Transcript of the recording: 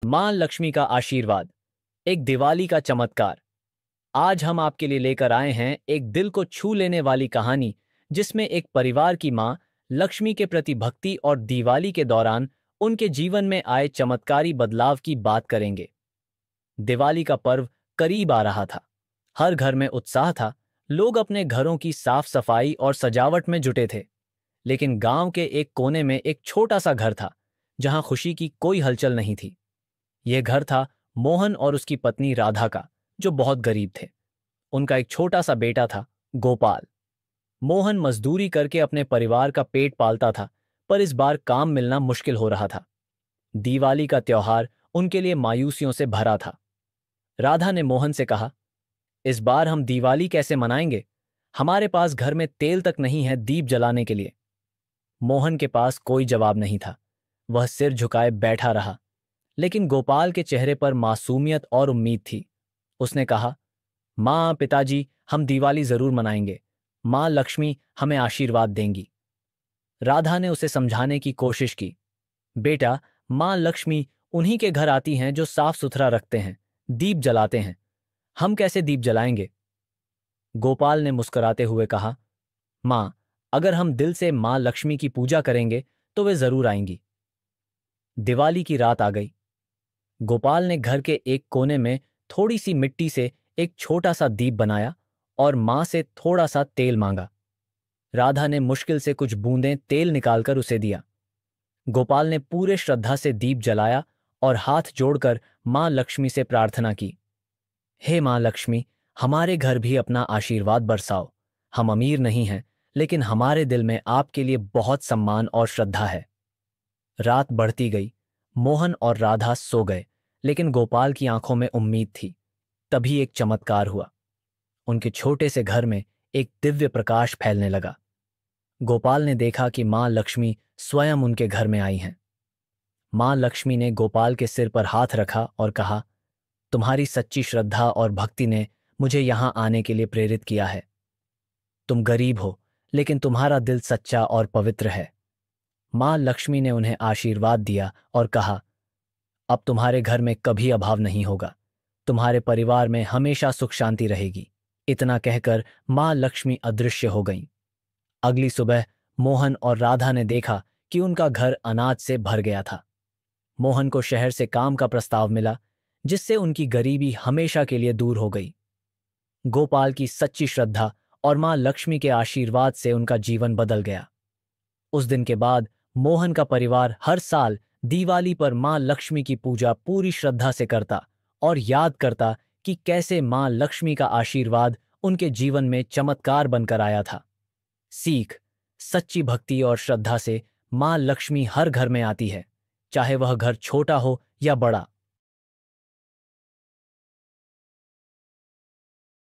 मां लक्ष्मी का आशीर्वाद, एक दिवाली का चमत्कार। आज हम आपके लिए लेकर आए हैं एक दिल को छू लेने वाली कहानी, जिसमें एक परिवार की मां लक्ष्मी के प्रति भक्ति और दिवाली के दौरान उनके जीवन में आए चमत्कारी बदलाव की बात करेंगे। दिवाली का पर्व करीब आ रहा था। हर घर में उत्साह था। लोग अपने घरों की साफ सफाई और सजावट में जुटे थे। लेकिन गांव के एक कोने में एक छोटा सा घर था, जहां खुशी की कोई हलचल नहीं थी। यह घर था मोहन और उसकी पत्नी राधा का, जो बहुत गरीब थे। उनका एक छोटा सा बेटा था, गोपाल। मोहन मजदूरी करके अपने परिवार का पेट पालता था, पर इस बार काम मिलना मुश्किल हो रहा था। दिवाली का त्योहार उनके लिए मायूसियों से भरा था। राधा ने मोहन से कहा, इस बार हम दिवाली कैसे मनाएंगे? हमारे पास घर में तेल तक नहीं है दीप जलाने के लिए। मोहन के पास कोई जवाब नहीं था। वह सिर झुकाए बैठा रहा। लेकिन गोपाल के चेहरे पर मासूमियत और उम्मीद थी। उसने कहा, माँ, पिताजी, हम दिवाली जरूर मनाएंगे। माँ लक्ष्मी हमें आशीर्वाद देंगी। राधा ने उसे समझाने की कोशिश की, बेटा, माँ लक्ष्मी उन्हीं के घर आती हैं जो साफ सुथरा रखते हैं, दीप जलाते हैं। हम कैसे दीप जलाएंगे? गोपाल ने मुस्कुराते हुए कहा, माँ, अगर हम दिल से माँ लक्ष्मी की पूजा करेंगे तो वे जरूर आएंगी। दिवाली की रात आ गई। गोपाल ने घर के एक कोने में थोड़ी सी मिट्टी से एक छोटा सा दीप बनाया और मां से थोड़ा सा तेल मांगा। राधा ने मुश्किल से कुछ बूंदें तेल निकालकर उसे दिया। गोपाल ने पूरे श्रद्धा से दीप जलाया और हाथ जोड़कर मां लक्ष्मी से प्रार्थना की, हे मां लक्ष्मी, हमारे घर भी अपना आशीर्वाद बरसाओ। हम अमीर नहीं हैं, लेकिन हमारे दिल में आपके लिए बहुत सम्मान और श्रद्धा है। रात बढ़ती गई। मोहन और राधा सो गए, लेकिन गोपाल की आंखों में उम्मीद थी। तभी एक चमत्कार हुआ। उनके छोटे से घर में एक दिव्य प्रकाश फैलने लगा। गोपाल ने देखा कि मां लक्ष्मी स्वयं उनके घर में आई हैं। मां लक्ष्मी ने गोपाल के सिर पर हाथ रखा और कहा, तुम्हारी सच्ची श्रद्धा और भक्ति ने मुझे यहां आने के लिए प्रेरित किया है। तुम गरीब हो, लेकिन तुम्हारा दिल सच्चा और पवित्र है। मां लक्ष्मी ने उन्हें आशीर्वाद दिया और कहा, अब तुम्हारे घर में कभी अभाव नहीं होगा। तुम्हारे परिवार में हमेशा सुख शांति रहेगी। इतना कहकर मां लक्ष्मी अदृश्य हो गईं। अगली सुबह मोहन और राधा ने देखा कि उनका घर अनाज से भर गया था। मोहन को शहर से काम का प्रस्ताव मिला, जिससे उनकी गरीबी हमेशा के लिए दूर हो गई। गोपाल की सच्ची श्रद्धा और मां लक्ष्मी के आशीर्वाद से उनका जीवन बदल गया। उस दिन के बाद मोहन का परिवार हर साल दिवाली पर मां लक्ष्मी की पूजा पूरी श्रद्धा से करता और याद करता कि कैसे मां लक्ष्मी का आशीर्वाद उनके जीवन में चमत्कार बनकर आया था। सीख, सच्ची भक्ति और श्रद्धा से मां लक्ष्मी हर घर में आती है, चाहे वह घर छोटा हो या बड़ा।